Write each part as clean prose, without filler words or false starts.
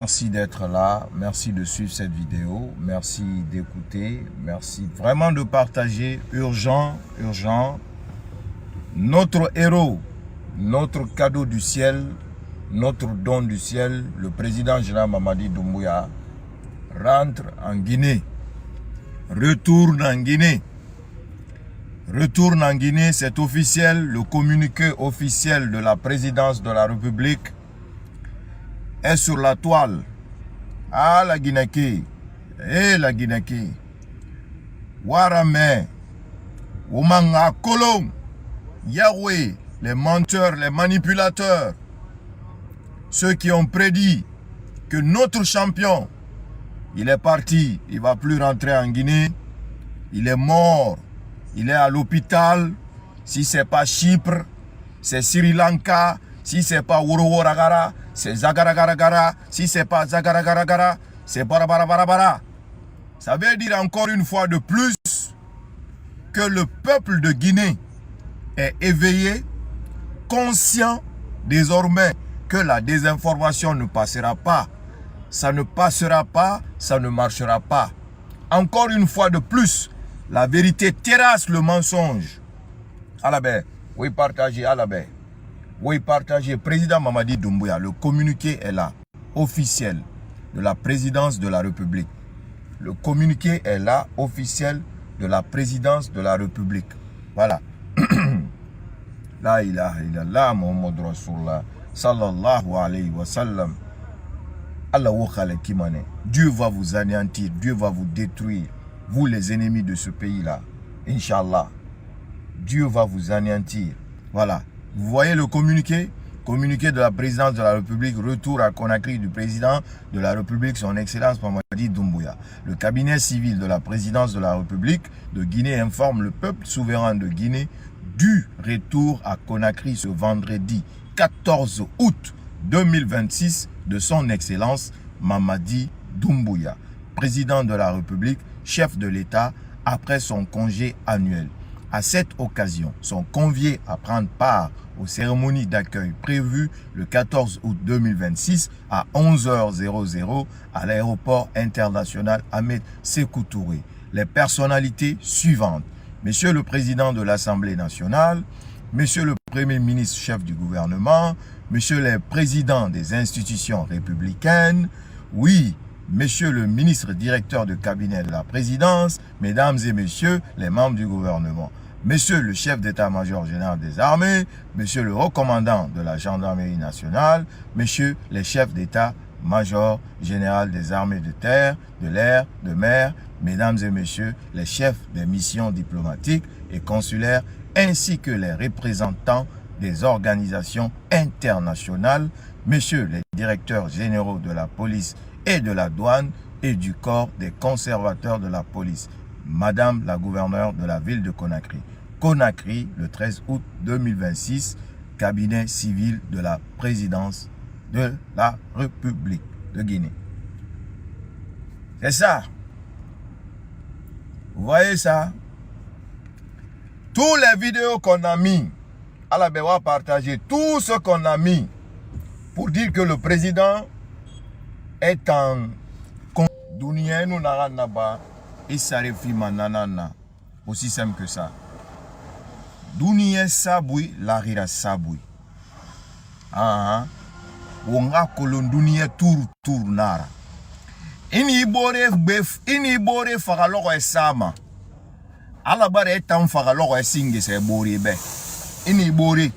Merci d'être là, merci de suivre cette vidéo, merci d'écouter, merci vraiment de partager. Urgent, notre héros, notre cadeau du ciel, notre don du ciel, le président général Mamadi Doumbouya rentre en Guinée, retourne en Guinée. Retourne en Guinée, c'est officiel, le communiqué officiel de la présidence de la République est sur la toile. Ah, la Guinée, la Guinée. Warame, Oumanga Kolom, Yahweh, les menteurs, les manipulateurs, ceux qui ont prédit que notre champion, il est parti, il ne va plus rentrer en Guinée, il est mort, il est à l'hôpital. Si ce n'est pas Chypre, c'est Sri Lanka. Si ce n'est pas Woroworagara, c'est Zagaragaragara. Si ce n'est pas Zagaragaragara, c'est Barabarabara. Ça veut dire encore une fois de plus que le peuple de Guinée est éveillé, conscient désormais que la désinformation ne passera pas. Ça ne passera pas, ça ne marchera pas. Encore une fois de plus, la vérité terrasse le mensonge. Alabé, oui, partagez, Alabé. Oui, partagez. Président Mamadi Doumbouya, le communiqué est là, officiel, de la présidence de la République. Le communiqué est là, officiel, de la présidence de la République. Voilà. La ilaha illallah, Muhammad Rasulullah, sallallahu alayhi wa sallam. Dieu va vous anéantir, Dieu va vous détruire, vous les ennemis de ce pays-là. Inch'Allah, Dieu va vous anéantir. Voilà. Vous voyez le communiqué? Communiqué de la présidence de la République, retour à Conakry du président de la République, son Excellence Mamadi Doumbouya. Le cabinet civil de la présidence de la République de Guinée informe le peuple souverain de Guinée du retour à Conakry ce vendredi 14 août 2026 de son Excellence Mamadi Doumbouya, président de la République, chef de l'État, après son congé annuel. À cette occasion, sont conviés à prendre part aux cérémonies d'accueil prévues le 14 août 2026 à 11h00 à l'aéroport international Ahmed Sékou Touré. Les personnalités suivantes: Monsieur le Président de l'Assemblée nationale, Monsieur le Premier ministre chef du gouvernement, Monsieur le Président des institutions républicaines, oui, Monsieur le ministre directeur de cabinet de la présidence, Mesdames et Messieurs les membres du gouvernement, Monsieur le chef d'état-major général des armées, Monsieur le haut commandant de la gendarmerie nationale, Messieurs les chefs d'état-major général des armées de terre, de l'air, de mer, Mesdames et Messieurs les chefs des missions diplomatiques et consulaires, ainsi que les représentants des organisations internationales, Messieurs les directeurs généraux de la police et de la douane et du corps des conservateurs de la police, Madame la gouverneure de la ville de Conakry. Conakry, le 13 août 2026, cabinet civil de la présidence de la République de Guinée. C'est ça. Vous voyez ça? Tous les vidéos qu'on a mis, à la Béwa partager tout ce qu'on a mis pour dire que le président est en Dunia nous naranaba et Sarefi mananana. Aussi simple que ça. Dunia saboui, l'arira saboui. Wonga kolon dunia tour nara. Ini bore fagaloko esama. Ala bare etam fagaloko esinge se bori be. Ini bore.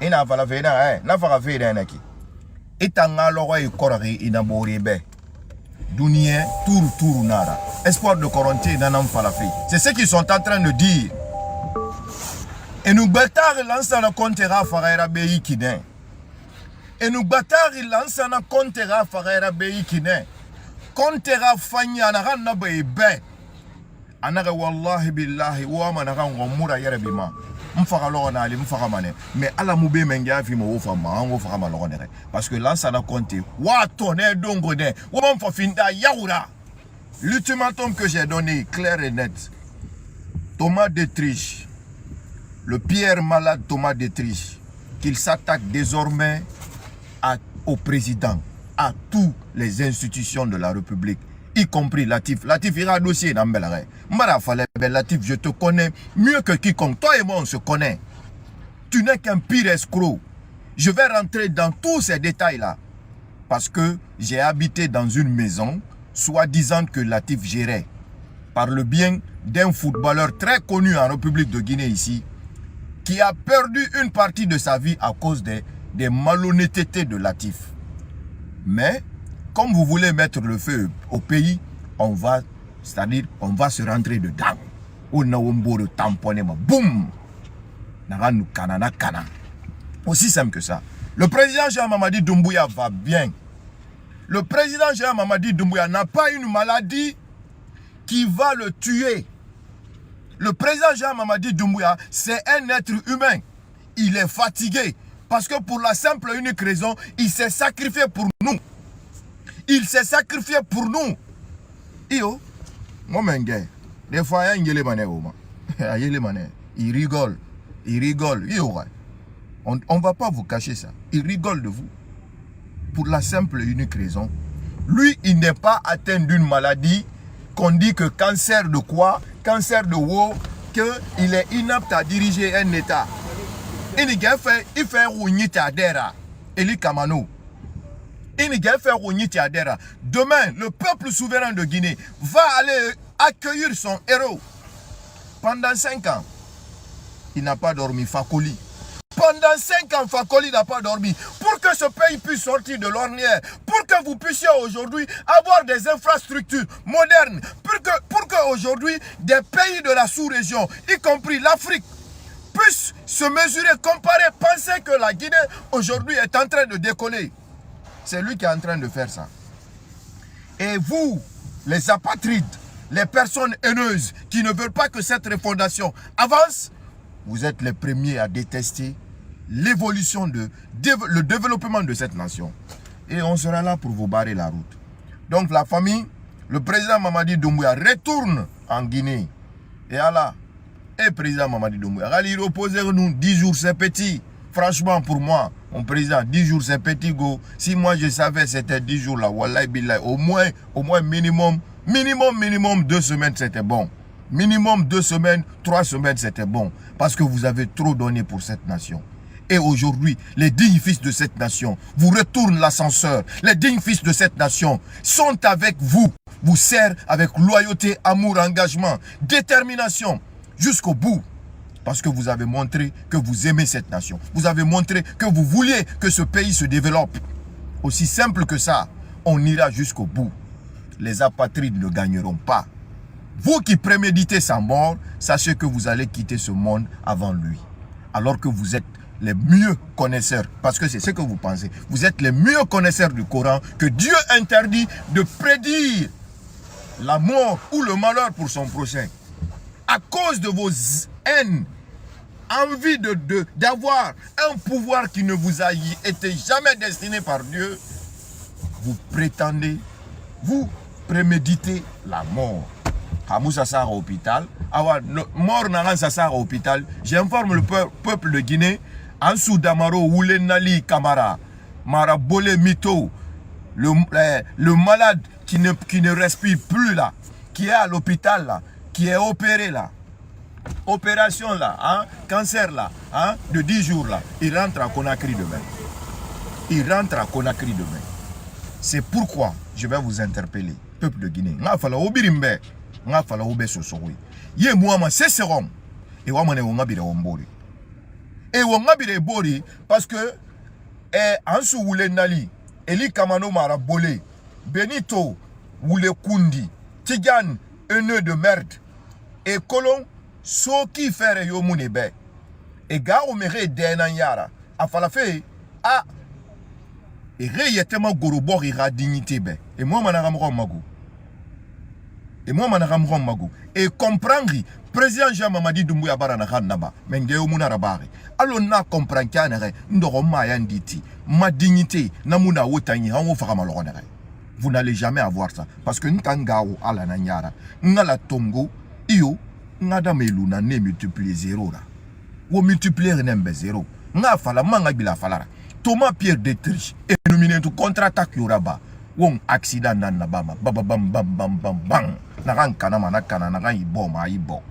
Ina fala fena na faga fena naki. Itanga loko e korari ina bori be. Dunia tour nara. Espoir de Coronté nanam falafi. C'est ce qu'ils sont en train de dire. Et nous bâtard lansana kontera faraira beyi kine. Et nous bâtard lansana kontera faraira beyi kine. Kontera fanya na ranna be be. Anara wallahi billahi wa manara ngomura yerebima. Mfaka logo na ali mfaka mane. Mais ala mube menga fi mo fa ma ngo fa ma logo nere. Parce que lansana konte wa tonne dongo ne. Wo man fa finda yaoura. L'ultimatum que j'ai donné, clair et net, Thomas Détriche, le Pierre malade Thomas Détriche, qu'il s'attaque désormais au président, à toutes les institutions de la République, y compris Latif. Latif ira dossier dans Belare. Latif, je te connais mieux que quiconque. Toi et moi, on se connaît. Tu n'es qu'un pire escroc. Je vais rentrer dans tous ces détails-là. Parce que j'ai habité dans une maison, soi-disant que Latif gérait, par le bien d'un footballeur très connu en République de Guinée ici, qui a perdu une partie de sa vie à cause des malhonnêtetés de Latif. Mais, comme vous voulez mettre le feu au pays, on va se rentrer dedans. On a un beau de tamponner, boum! Aussi simple que ça. Le président Jean-Mamadi Doumbouya va bien. Le président Jean-Mamadi Doumbouya n'a pas une maladie qui va le tuer. Le président Jean-Mamadi Doumbouya, c'est un être humain. Il est fatigué. Parce que pour la simple et unique raison, il s'est sacrifié pour nous. Il s'est sacrifié pour nous. Yo, moi, des fois, il rigole. Il rigole. On ne va pas vous cacher ça. Il rigole de vous. Pour la simple et unique raison. Lui, il n'est pas atteint d'une maladie qu'on dit que cancer de quoi? Cancer de wo, qu'il est inapte à diriger un État. Il fait Rounita Dera. Eli Kamano. Demain, le peuple souverain de Guinée va aller accueillir son héros. Pendant 5 ans, il n'a pas dormi, Fakoli. Pendant 5 ans, Fakoli n'a pas dormi. Pour que ce pays puisse sortir de l'ornière, pour que vous puissiez aujourd'hui avoir des infrastructures modernes, pour que aujourd'hui des pays de la sous-région, y compris l'Afrique, puissent se mesurer, comparer, penser que la Guinée aujourd'hui est en train de décoller. C'est lui qui est en train de faire ça. Et vous, les apatrides, les personnes haineuses qui ne veulent pas que cette refondation avance, vous êtes les premiers à détester l'évolution le développement de cette nation. Et on sera là pour vous barrer la route. Donc la famille, le président Mamadi Doumbouya retourne en Guinée. Et Allah, et président Mamadi Doumbouya, il repose nous 10 jours, c'est petit. Franchement, pour moi, mon président, 10 jours, c'est petit go. Si moi je savais c'était 10 jours là, wallahi billahi, au moins minimum 2 semaines, c'était bon. Minimum 2 semaines, 3 semaines, c'était bon. Parce que vous avez trop donné pour cette nation. Et aujourd'hui, les dignes fils de cette nation vous retournent l'ascenseur. Les dignes fils de cette nation sont avec vous. Vous servent avec loyauté, amour, engagement, détermination, jusqu'au bout. Parce que vous avez montré que vous aimez cette nation. Vous avez montré que vous vouliez que ce pays se développe. Aussi simple que ça, on ira jusqu'au bout. Les apatrides ne gagneront pas. Vous qui préméditez sa mort, sachez que vous allez quitter ce monde avant lui. Alors que vous êtes les mieux connaisseurs, parce que c'est ce que vous pensez, vous êtes les mieux connaisseurs du Coran, que Dieu interdit de prédire la mort ou le malheur pour son prochain. À cause de vos haines, envie d'avoir un pouvoir qui ne vous a été jamais destiné par Dieu, vous préméditez la mort. Hamoussa Sara à l'hôpital, mort Naran Sara à l'hôpital, j'informe le peuple de Guinée, Ansou Damaro, Oulenali Kamara, Marabole Mito, le malade qui ne respire plus là, qui est à l'hôpital là, qui est opéré là, opération là, hein, cancer là, hein, de 10 jours là, il rentre à Conakry demain. Il rentre à Conakry demain. C'est pourquoi je vais vous interpeller, peuple de Guinée. Nga fala obirimbe, nga fala obe sosori. Ye muama seserom. Et wamane wongabire wombori. Et wongabire bori parce que Ansou Wule Nali, Eli Kamano Marabole, Benito Wule Kundi, Tigan, un nœud de merde. Et Colon, Soki Fere Yomunebe. Et Ga Omere Denanyara. A falafe, a. Et réellement Gorobor ira dignité. Et moi, Manaramron Magou. Et moi, Manaramron Magou. Et comprendre, président Jean-Mamadi Doumbouya Baranahan Naba, Mengeo Munarabari. Alors, na comprend qu'il y a Ndoroma-Yanditi, ma dignité, Namuna Wotani, Hango Faramalonere. Vous n'allez jamais avoir ça. Parce que Nkangao ala Nanyara, Ngala Tongo, Iyo, Nadameluna ne multiplie 0. Ou multiplier nembe 0. Nga fala manga bila falara. Thomas Pierre Détrich est nominé Guinée tout contre-attaque yoraba. Wong accident nan na bama. Bam bam bam bam bam bam. Naran kanama na kana naran iboma ibo.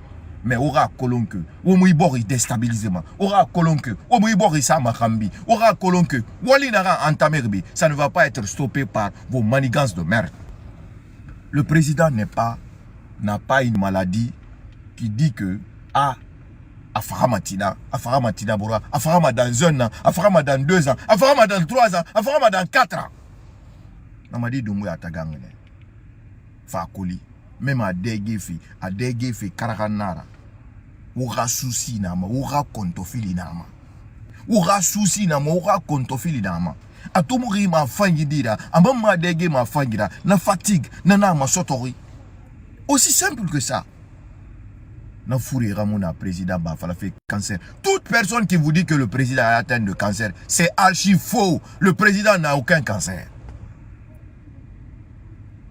Mais aura colonque. Womu ibor i déstabilisement. Aura colonque. Womu ibor i sa makambi. Aura colonque. Wali naran entamerbi. Ça ne va pas être stoppé par vos manigances de merde. Le président n'a pas une maladie qui dit que Afaramatina Bora, Afarama dans 1 an, Afarama dans 2 ans, Afarama dans 3 ans, Afarama dans 4 ans. Namadi Doumbouya Tagangene. Fakoli. Même à Degefi, Karakanara. Oura souci nama, oura kontofili nama. Oura souci nama, oura kontofili nama. Atomuri ma fangidira, amama dege ma fangira, na fatigue, nana ma sotori. Aussi simple que ça. Na Fouri Ramona, président Bafala fait cancer. Toute personne qui vous dit que le président a atteint de cancer, c'est archi faux. Le président n'a aucun cancer.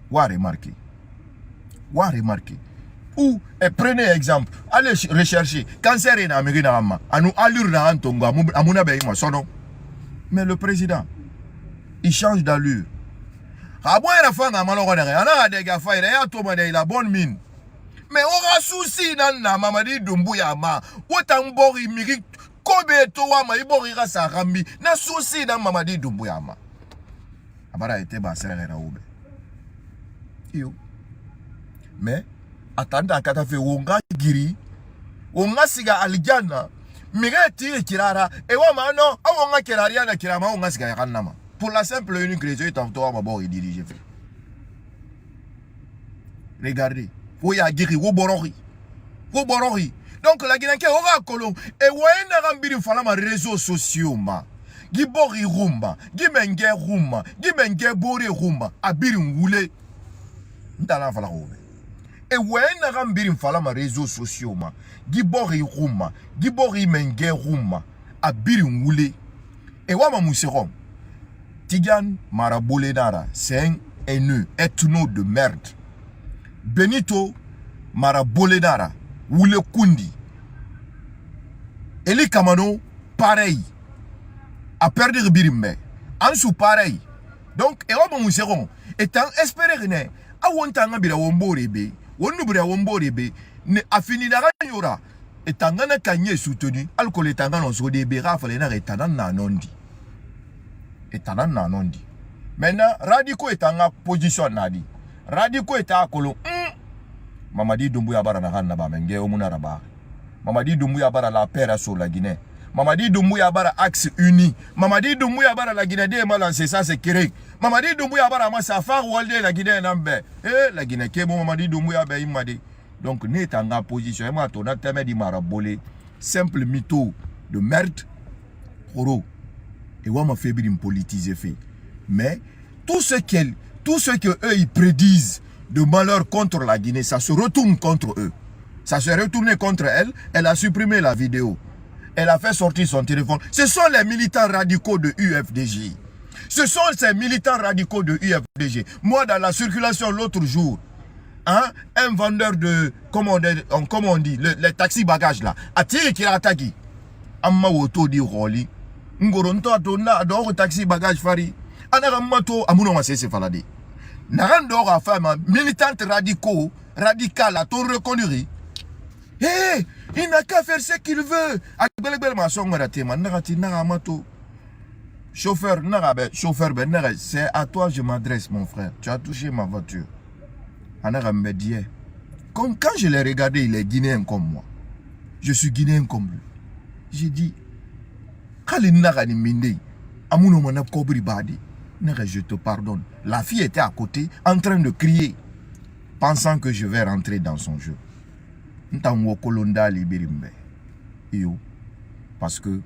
Wa remarquer. Ou prenez exemple, allez rechercher cancer en Amérique d'Ama, à nous allure na Antongo, à mon abeille sono. Mais le président, il change d'allure. Ah bon, il a fait un malheur, il a bonne mine. Mais on a souci dans la Mamadi Doumbouya ma. Autant bori miri kobe towa ma ibori rasa rambi. Na souci dans Mamadi Doumbouya ma. Abara était ba serre raoube. Yo. Mais attendant à kata fait wonga giri. Wonga siga aljana. Mire tire kirara. E wa ma non. A wonga kiraria na kirama wonga siga yakanama. Pour la simple et unique raison, il ma bori dirige. Regardez. Woya giri wo borori. Donc la Guinée aura colon et wena rambiri fala ma réseaux sociaux ma. Gibori rumba, gimenge rumba, gimenge bori rumba, abiri wule. Ndala fala robe. Et wena rambiri fala ma réseaux sociaux ma. Gibori rumba, gibori menge rumba, abiri wule. Et wama muserom. Tigan Marabole Nara, c'est un haineux, ethno de merde. Benito Maraboledara, Wule Kundi. Eli Kamano, pareil. A perdre Birimbe. Ansu pareil. Donc, et on va nous étant espéré, a wontanga bila womborebe, wonubra womborebe, ne afinidara yora, et tangana kanye soutenu, alcool et tangana so de berafale na etanan na nondi. Etanan na nondi. Maintenant, Radiko est en position nadi. Radiko est à Kolo. Mamadi Doumbouya bara na hanna ba menge omuna raba. Mamadi Doumbouya bara la paix sur la Guinée. Mamadi Doumbouya bara axe uni. Mamadi Doumbouya bara la Guinée de malancé ça c'est correct. Mamadi Doumbouya bara ma safar walde la Guinée nambe. La Guinée ke bon Mamadi Doumbouya ba imade. Donc n'est en position et ma tona teme di marabolé simple mytho de merde. Horo. Et wa ma fébrile politiser fait. Mais tout ce que eux ils prédisent de malheur contre la Guinée, ça se retourne contre eux. Ça se retourne contre elle. Elle a supprimé la vidéo. Elle a fait sortir son téléphone. Ce sont les militants radicaux de UFDG. Ce sont ces militants radicaux de UFDG. Moi, dans la circulation l'autre jour, hein, un vendeur de, comment on dit, les taxis bagages là, a tiré qui a attaqué. Amma woto di roli. Ngoronto atona adoro taxi bagage fari. Anaramato amuno masese falade. Narandor a fait ma militante radicale à ton reconnu. Hé, il n'a qu'à faire ce qu'il veut. Chauffeur, c'est à toi je m'adresse mon frère. Tu as touché ma voiture. Comme quand je l'ai regardé, il est guinéen comme moi. Je suis guinéen comme lui. J'ai dit, je te pardonne. La fille était à côté, en train de crier, pensant que je vais rentrer dans son jeu. Parce que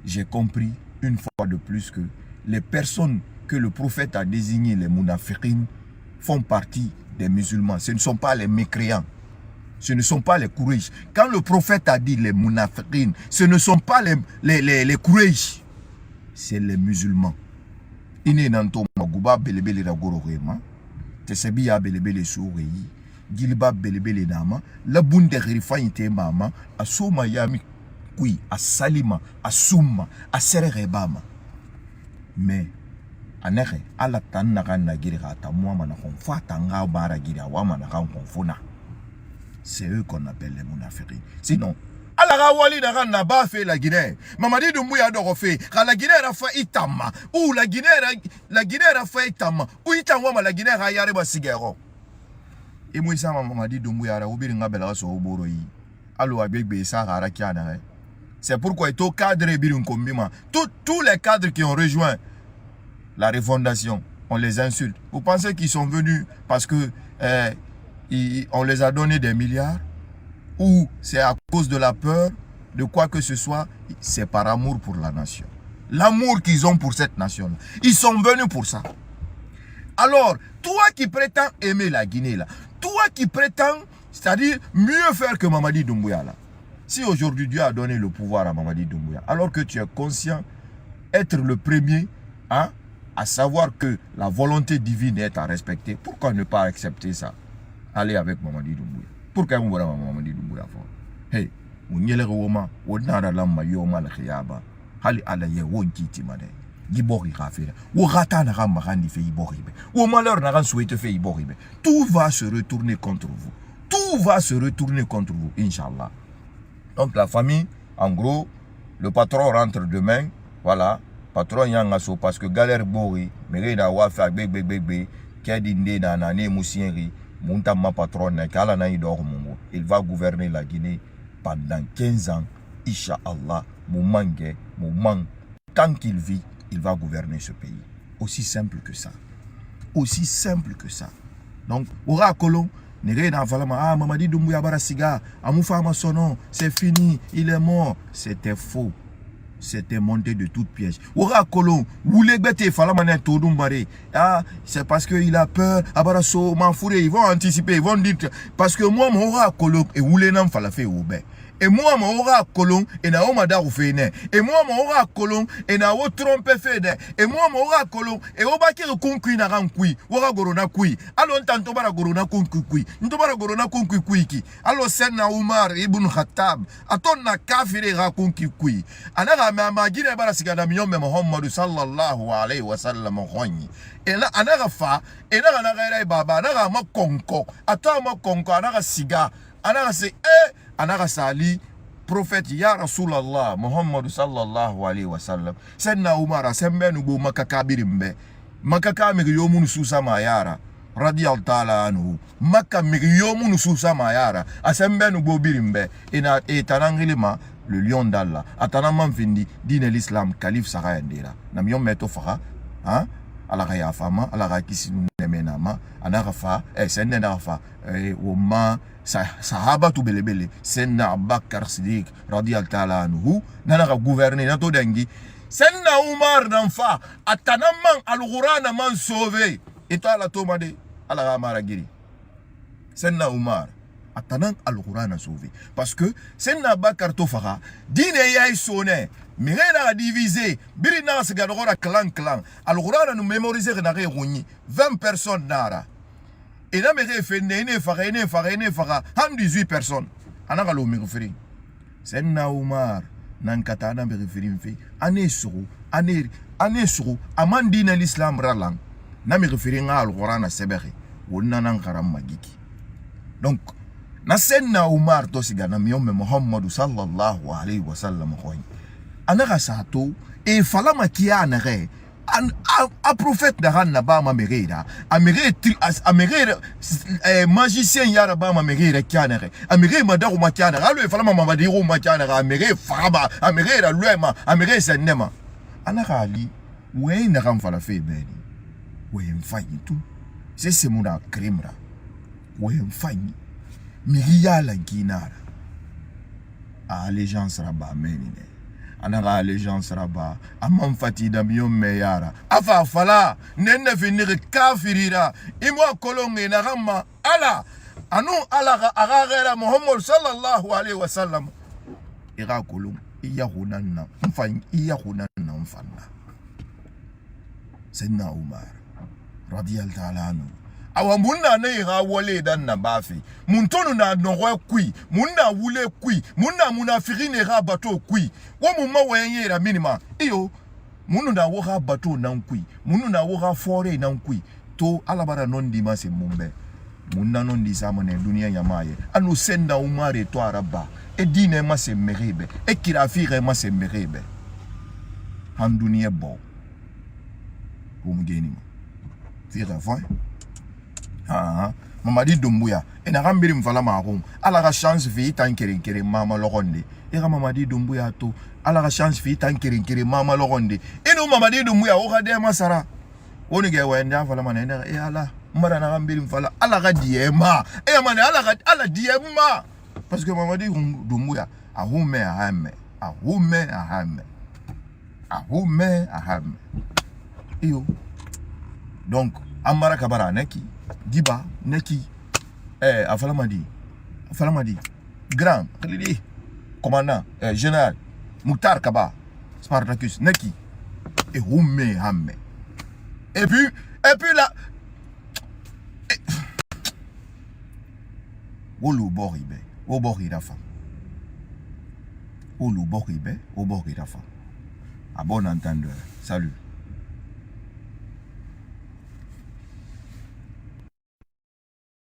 j'ai compris une fois de plus que les personnes que le prophète a désignées, les Mounafirines, font partie des musulmans. Ce ne sont pas les mécréants. Ce ne sont pas les Koureish. Quand le prophète a dit les Mounafirines, ce ne sont pas les Koureish. C'est les musulmans. Ine nanto maguba belebele da goroema tesebiya belebele sourei gilba belebele dama la bunde rifa inte mama asoma yami kui asalima asuma aserere bama. Mais anere ala tanna kan na giri ta moi mana kon fa tanga bara giri wa mana kan kon fona. C'est eux qu'on appelle les Mounafiri. Sinon, ala ga wali na kan na ba fait la Guinée. Mamadi Doumbouya do fait. Ka la Guinée a fait itama ou la Guinée a fait itama ou itama ma la Guinée a yare ba sigero. Et moi ça Mamadi Doumbouya ra obiri ngabela so oboro yi. Alo agbegbe sa ra kiana. C'est pourquoi tout cadre birin kombima. Tous les cadres qui ont rejoint la refondation, on les insulte. Vous pensez qu'ils sont venus parce que on les a donné des milliards ou c'est à cause de la peur de quoi que ce soit? C'est par amour pour la nation. L'amour qu'ils ont pour cette nation-là. Ils sont venus pour ça. Alors, toi qui prétends aimer la Guinée, là, toi qui prétends, c'est-à-dire mieux faire que Mamadi Doumbouya, là, si aujourd'hui Dieu a donné le pouvoir à Mamadi Doumbouya, alors que tu es conscient être le premier, hein, à savoir que la volonté divine est à respecter, pourquoi ne pas accepter ça? Aller avec Mamadi Doumbouya. Pourquoi vous voulez Mamadi Doumbouya? Hey, vous n'y allez pas, vous n'allez pas mal hali ala ye wonkiti mane gibori rafira wo rata na ramba randi fe ibori be wo malheur na ran souhaite fe ibori be. Tout va se retourner contre vous. Tout va se retourner contre vous, Inch'Allah. Donc la famille, en gros, le patron rentre demain, voilà, patron yangaso parce que galère bori, mais na wa fa beg kedinde na nane musienri, monta ma patron na kala na idor mongo. Il va gouverner la Guinée pendant 15 ans, Inch'Allah, moment, tant qu'il vit, il va gouverner ce pays. Aussi simple que ça. Aussi simple que ça. Donc, aura colon, ah, Mamadi Doumbouya Barasiga, Amoufama Sono, c'est fini, il est mort. C'était faux. C'était monté de toutes pièces. Aura colon, vous les bêtez, Falamane Toudumbare. Ah, c'est parce qu'il a peur, Abaraso, Manfouré, ils vont anticiper, ils vont dire, parce que moi, mon aura colon, et vous les n'en falafé au bain. Et moi, mon aura colon, et na omada ou fene. Et moi, mon aura colon, et na o trompe fene. Et moi, mon aura colon, et o baki le konkui na rankui, ora gorona kui. Alors, tanto bara gorona konkui, ntobara gorona konkui ki. Alors, Senna Umar ibn Khattab, aton na kafire rakonki kui. Anara magine bara sigana miyon me Muhammad sallallahu alayhi wa sallam khonyi. Et là, anara fa, et là, anara baba, anara ma konko, ata ma konko, anara siga, anara se anara sali prophète ya Rasulallah Muhammad sallallahu alayhi wa sallam senna umara sembe nugo makaka birimbe makaka migiyomu nususa mayara radiyallahu ta'ala anhu makka migiyomu nususa mayara asembe nugo birimbe ina etanangilima le lion d'Allah atana manfindi dine l'islam calife sarayandira namiyon meto fara hein ala ya fama ala kisinu nemenama anarafa senne narafa woma sahaba tu belebele senna Abubakar Siddiq radiyallahu ta'ala anhu nana gouverner nato dengi senna Umar nanfa atanaman al-Qur'an man sauvé et toi la tomade ala maragiri senna Umar atanan al-Qur'an sauvé parce que senna Abubakar tofara dine yai sonné mirena divisé birina se gadora clan al-Qur'an nous mémoriser na réuni 20 personnes nara. Et là, je fais 18 personnes. Anaka lo me referi. Senna Umar nankatana me referi mfe. Anesuru, amandina l'islam ralang. Na me referi nga al-Qur'an sebere. Wonna nankaram magiki. Donc, na senna Umar to sigana miyome Muhammad sallallahu alayhi wa sallam khoy. Anaka sato e falama kia anare. Un prophète d'Aran n'a pas ma mérida. Améré magicien yara ba ma mérida kianere. Améré madaru ma kianere. Allo e fala ma madiru ma kianere. Améré faraba. Améré la luema. Améré senema. Anaka ali. Oué n'a ram fala fe beni. Oué mfanyi tout. C'est mon crime là. Oué mfanyi. Miria la guinara. Allégeance raba menine. Anara allégeance raba amam fatida miyo meyara afa fala nenne finir kafirira imwa kolonge na rama ala anu ala agagera Muhammad sallallahu alayhi wa sallam ira kolong iya hunanna mfan iya hunanna mfanna Senna Umar radiyallahu ta'ala anhu awamuna ne ga wole dan na bafi muntonu na nongwe kui munna wule kui munna munafiri ne ga bato kui wo mumma wanyera minima iyo Munu na woka bateau nankui. Munu na woka forêt nankui. To alabara non di ma se mumbe. Munda non di sa mone dunia yamaye. Anu senda umare to araba. E dine ma se merebe. E kirafire ma se merebe. Han dunia bo. Umgeni ma. Fira foi. Mamadi Doumbouya. Et na rambiri mfala maroum. Ala ka chance fi tan kere mama lokonde. E ka Mamadi Doumbouya to. Ala ka chance fi tan kere mama lokonde. E no Mamadi Doumbouya o ka de masara. Woni ge wende afala manene e ala. Mara na rambiri mfala ala ka diema. E mane ala diema. Parce que Mamadi Doumbouya a hume ahame. A hume ahame. A hume ahame. Iyo. Donc Amara Kabara neki. Diba, Neki, Afalamadi, Grand, Commandant, Général, Mouktar Kaba, Spartacus, Neki, et Houmé Hamme. Et puis là, Olu Boribe, Obori Rafa. Olu Boribe, Obori Rafa. À bon entendeur, salut.